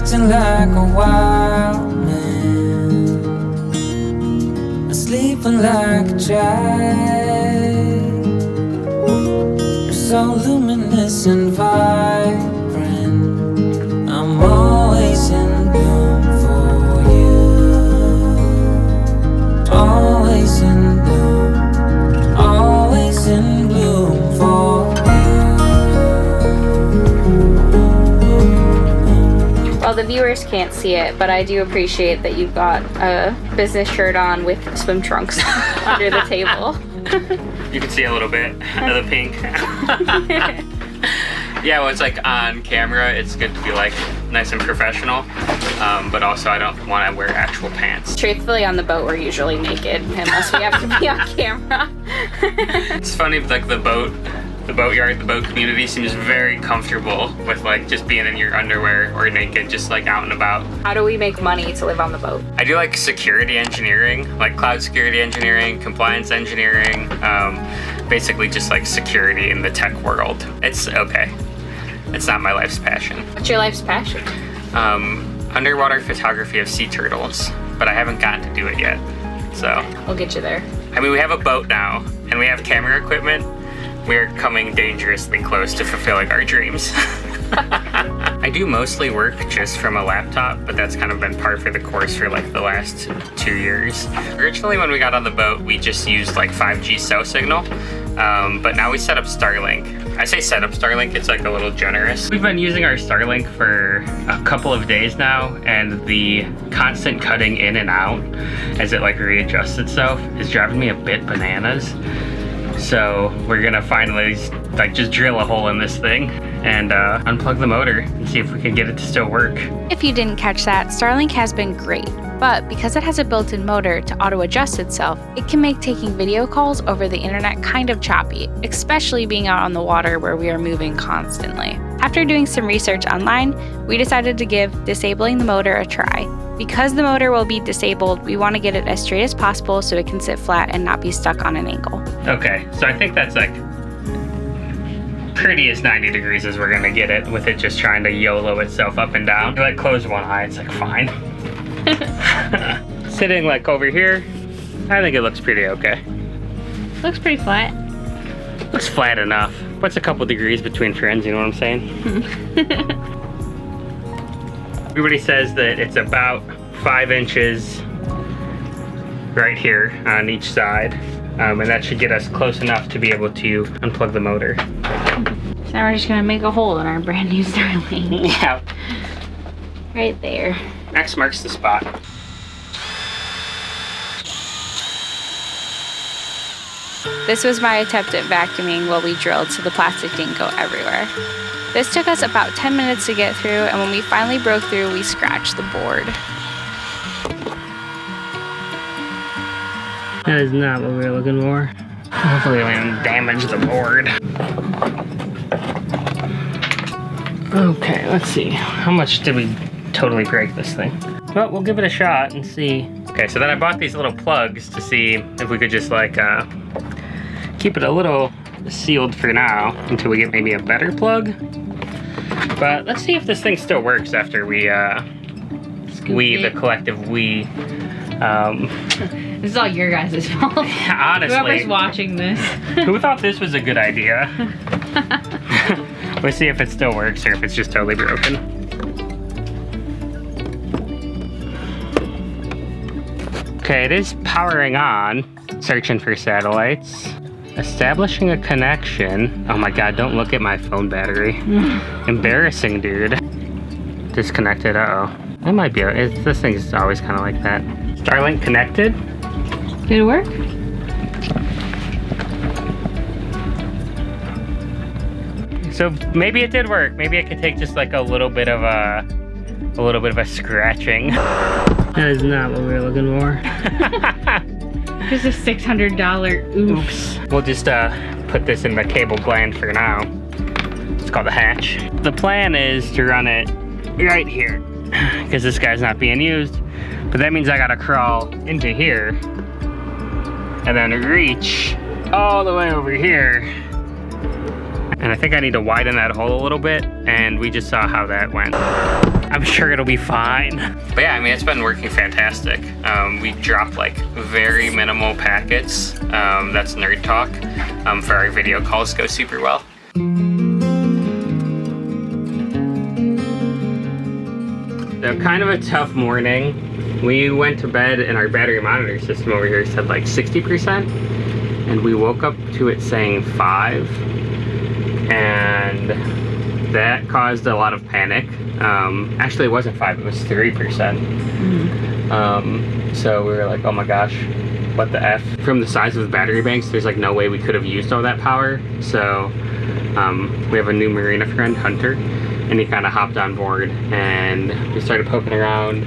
acting like a wild man, sleeping like a child. You're so luminous and vibrant, I'm always in bloom for you. Always in bloom, always in bloom for you. Well, the viewers can't see it, but I do appreciate that you've got a business shirt on with swim trunks under the table. You can see a little bit of the pink. Yeah, well, it's like on camera, it's good to be like nice and professional, but also I don't want to wear actual pants. Truthfully, on the boat, we're usually naked unless we have to be on camera. It's funny, like the boatyard, the boat community seems very comfortable with like just being in your underwear or naked, just like out and about. How do we make money to live on the boat? I do like security engineering, like cloud security engineering, compliance engineering, basically just like security in the tech world. It's okay. It's not my life's passion. What's your life's passion? Underwater photography of sea turtles, but I haven't gotten to do it yet, so. We'll get you there. I mean, we have a boat now, and we have camera equipment. We're coming dangerously close to fulfilling our dreams. I do mostly work just from a laptop, but that's kind of been par for the course for like the last 2 years. Originally, when we got on the boat, we just used like 5G cell signal, but now we set up Starlink. I say set up Starlink, it's like a little generous. We've been using our Starlink for a couple of days now, and the constant cutting in and out as it like readjusts itself is driving me a bit bananas. So we're gonna finally like just drill a hole in this thing and unplug the motor and see if we can get it to still work. If you didn't catch that, Starlink has been great, but because it has a built-in motor to auto-adjust itself, it can make taking video calls over the internet kind of choppy, especially being out on the water where we are moving constantly. After doing some research online, we decided to give disabling the motor a try. Because the motor will be disabled, we want to get it as straight as possible so it can sit flat and not be stuck on an angle. Okay, so I think that's like pretty as 90 degrees as we're gonna get it, with it just trying to YOLO itself up and down. You like close one eye, it's like fine. Sitting like over here, I think it looks pretty okay. Looks pretty flat. Looks flat enough. What's a couple degrees between friends, you know what I'm saying? Everybody says that it's about 5 inches right here on each side, and that should get us close enough to be able to unplug the motor. So now we're just gonna make a hole in our brand new Starlink. Yeah. Right there. X marks the spot. This was my attempt at vacuuming while we drilled so the plastic didn't go everywhere. This took us about 10 minutes to get through, and when we finally broke through, we scratched the board. That is not what we were looking for. Hopefully we didn't damage the board. Okay, let's see. How much did we totally break this thing? Well, we'll give it a shot and see. Okay, so then I bought these little plugs to see if we could just like keep it a little sealed for now until we get maybe a better plug. But let's see if this thing still works after we, the collective we. This is all your guys' fault. Honestly. Whoever's watching this. Who thought this was a good idea? Let's see if it still works or if it's just totally broken. Okay, it is powering on. Searching for satellites. Establishing a connection. Oh my god, don't look at my phone battery. Embarrassing, dude. Disconnected, uh-oh. It might be, this thing's always kind of like that. Starlink connected. Did it work? So maybe it did work. Maybe I could take just like a little bit of a scratching. That is not what we were looking for. Here's a $600 oops. We'll just put this in the cable gland for now. It's called a hatch. The plan is to run it right here because this guy's not being used. But that means I gotta crawl into here and then reach all the way over here And I think I need to widen that hole a little bit, and we just saw how that went. I'm sure it'll be fine. But yeah, I mean, it's been working fantastic. We dropped like very minimal packets. That's nerd talk. For our video calls go super well. So kind of a tough morning. We went to bed and our battery monitor system over here said like 60%. And we woke up to it saying 5. And that caused a lot of panic. Actually, it wasn't 5, it was 3%. So we were like, oh my gosh, what the F? From the size of the battery banks, there's like no way we could have used all that power. So we have a new marina friend, Hunter, and he kind of hopped on board and we started poking around.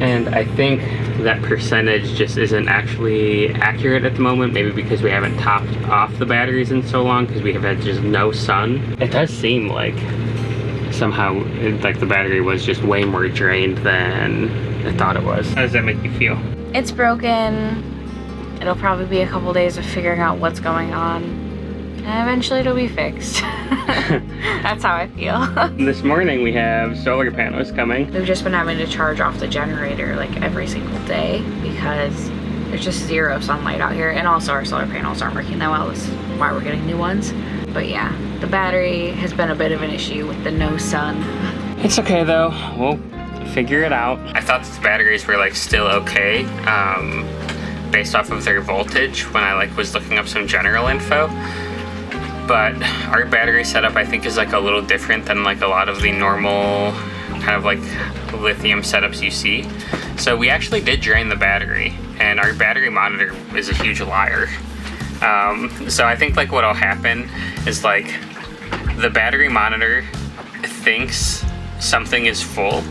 And I think that percentage just isn't actually accurate at the moment, maybe because we haven't topped off the batteries in so long because we have had just no sun. It does seem like somehow like the battery was just way more drained than I thought it was. How does that make you feel? It's broken. It'll probably be a couple days of figuring out what's going on. And eventually it'll be fixed. That's how I feel. This morning we have solar panels coming. We've just been having to charge off the generator like every single day because there's just zero sunlight out here. And also our solar panels aren't working that well. That's why we're getting new ones. But yeah, the battery has been a bit of an issue with the no sun. It's okay though. We'll figure it out. I thought the batteries were like still okay based off of their voltage when I like was looking up some general info. But our battery setup I think is like a little different than like a lot of the normal kind of like lithium setups you see. So we actually did drain the battery, and our battery monitor is a huge liar. So I think like what'll happen is like the battery monitor thinks something is full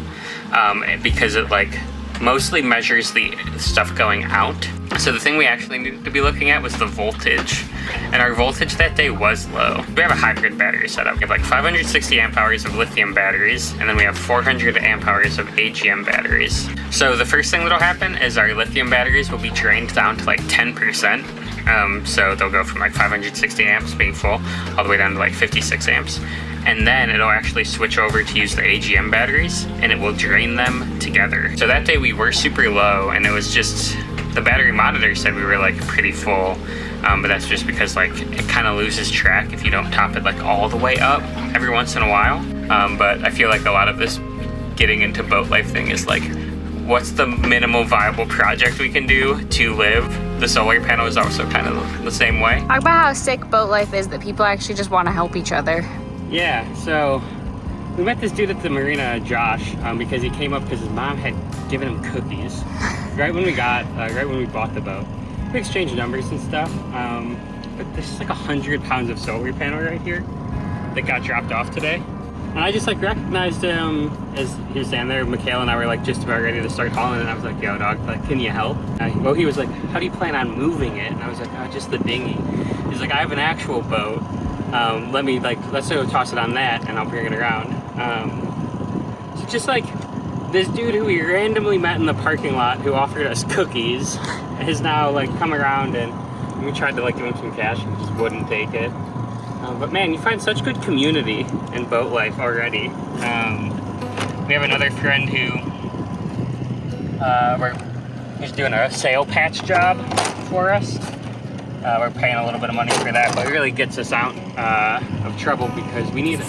because it like mostly measures the stuff going out. So the thing we actually needed to be looking at was the voltage, and our voltage that day was low. We have a hybrid battery setup. We have like 560 amp hours of lithium batteries, and then we have 400 amp hours of AGM batteries. So the first thing that'll happen is our lithium batteries will be drained down to like 10%. So they'll go from like 560 amps being full all the way down to like 56 amps. And then it'll actually switch over to use the AGM batteries, and it will drain them together. So that day we were super low, and it was just, the battery monitor said we were like pretty full, but that's just because like it kind of loses track if you don't top it like all the way up every once in a while. But I feel like a lot of this getting into boat life thing is like, what's the minimal viable project we can do to live? The solar panel is also kind of the same way. Talk about how sick boat life is that people actually just want to help each other. Yeah, so we met this dude at the marina, Josh, because he came up because his mom had given him cookies right when we bought the boat. We exchanged numbers and stuff, but there's like 100 pounds of solar panel right here that got dropped off today. And I just like recognized him as he was standing there. Michaela and I were like just about ready to start hauling, and I was like, yo dog, like, can you help? Well, he was like, how do you plan on moving it? And I was like, oh, just the dinghy. He's like, I have an actual boat. Let's go toss it on that and I'll bring it around. So just like this dude who we randomly met in the parking lot who offered us cookies has now like come around, and we tried to like give him some cash and he just wouldn't take it. But man, you find such good community in boat life already. We have another friend who he's doing a sail patch job for us. We're paying a little bit of money for that, but it really gets us out of trouble because we need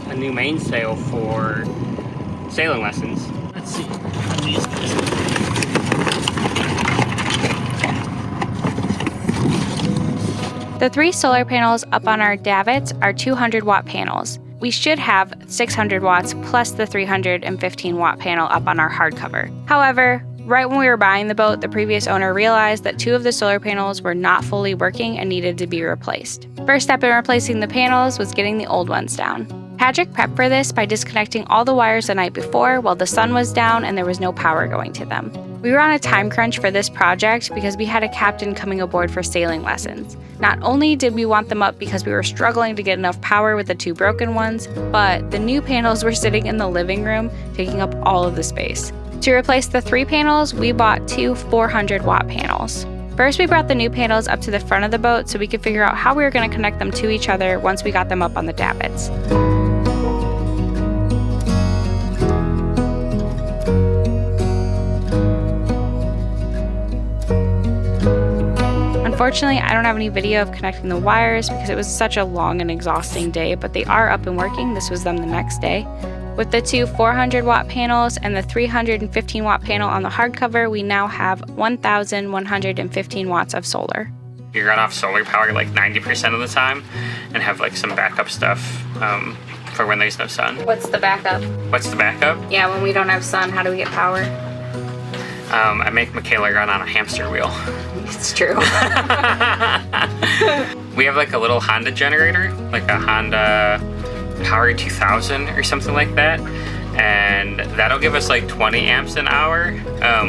a new mainsail for sailing lessons. Let's see how these guys. The 3 solar panels up on our davits are 200 watt panels. We should have 600 watts plus the 315 watt panel up on our hardcover. However, right when we were buying the boat, the previous owner realized that 2 of the solar panels were not fully working and needed to be replaced. First step in replacing the panels was getting the old ones down. Patrick prepped for this by disconnecting all the wires the night before while the sun was down and there was no power going to them. We were on a time crunch for this project because we had a captain coming aboard for sailing lessons. Not only did we want them up because we were struggling to get enough power with the 2 broken ones, but the new panels were sitting in the living room, taking up all of the space. To replace the 3 panels, we bought 2 400 watt panels. First, we brought the new panels up to the front of the boat so we could figure out how we were going to connect them to each other once we got them up on the davits. Unfortunately, I don't have any video of connecting the wires because it was such a long and exhausting day, but they are up and working. This was them the next day. With the two 400 watt panels and the 315 watt panel on the hardcover, we now have 1,115 watts of solar. You run off solar power like 90% of the time and have like some backup stuff for when there's no sun. What's the backup? What's the backup? Yeah, when we don't have sun, how do we get power? I make Michaela run on a hamster wheel. It's true. We have like a little Honda generator, like a Honda Power 2000 or something like that, and that'll give us like 20 amps an hour,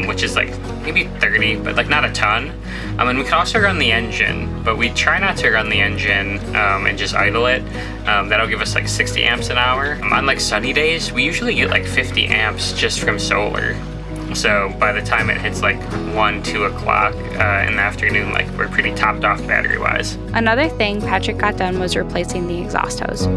which is like maybe 30, but like not a ton. And we can also run the engine, but we try not to run the engine and just idle it. That'll give us like 60 amps an hour. On like sunny days, we usually get like 50 amps just from solar. So by the time it hits like 1, 2 o'clock in the afternoon, like we're pretty topped off battery wise. Another thing Patrick got done was replacing the exhaust hose.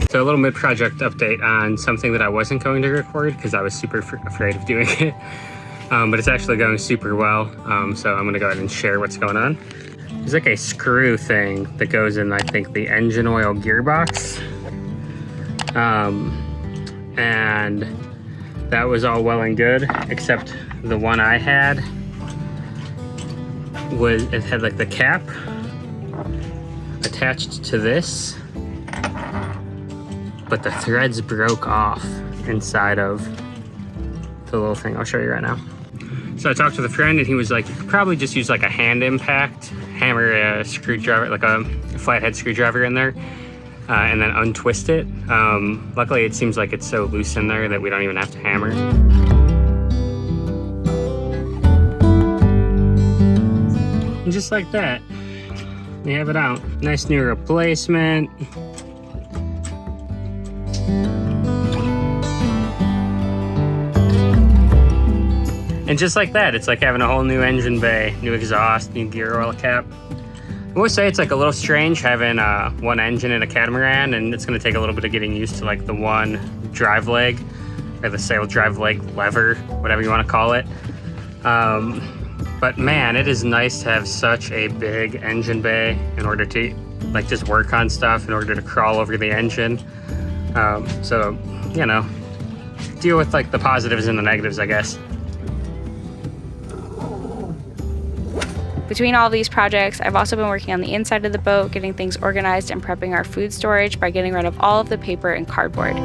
So a little mid-project update on something that I wasn't going to record because I was super afraid of doing it. But it's actually going super well. So I'm gonna go ahead and share what's going on. There's like a screw thing that goes in, I think, the engine oil gearbox. And that was all well and good, except the one I had it had like the cap attached to this, but the threads broke off inside of the little thing. I'll show you right now. So I talked with a friend and he was like, you could probably just use like a hand impact, hammer a screwdriver, like a flathead screwdriver in there, and then untwist it. Luckily it seems like it's so loose in there that we don't even have to hammer. And just like that, we have it out. Nice new replacement. And just like that, it's like having a whole new engine bay, new exhaust, new gear oil cap. I will say it's like a little strange having one engine in a catamaran, and it's gonna take a little bit of getting used to like the one drive leg, or the sail drive leg lever, whatever you wanna call it. But man, it is nice to have such a big engine bay in order to like just work on stuff, in order to crawl over the engine. So, you know, deal with like the positives and the negatives, I guess. Between all of these projects, I've also been working on the inside of the boat, getting things organized and prepping our food storage by getting rid of all of the paper and cardboard.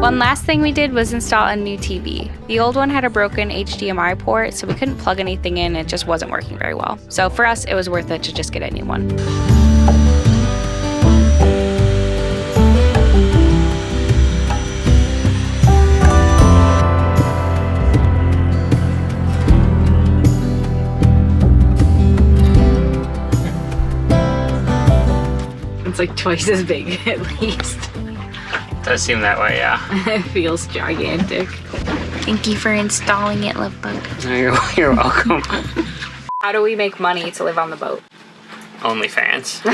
One last thing we did was install a new TV. The old one had a broken HDMI port, so we couldn't plug anything in, it just wasn't working very well. So for us, it was worth it to just get a new one. It's like twice as big at least. Does seem that way, yeah. It feels gigantic. Thank you for installing it, Lundberg. You're welcome. How do we make money to live on the boat? OnlyFans.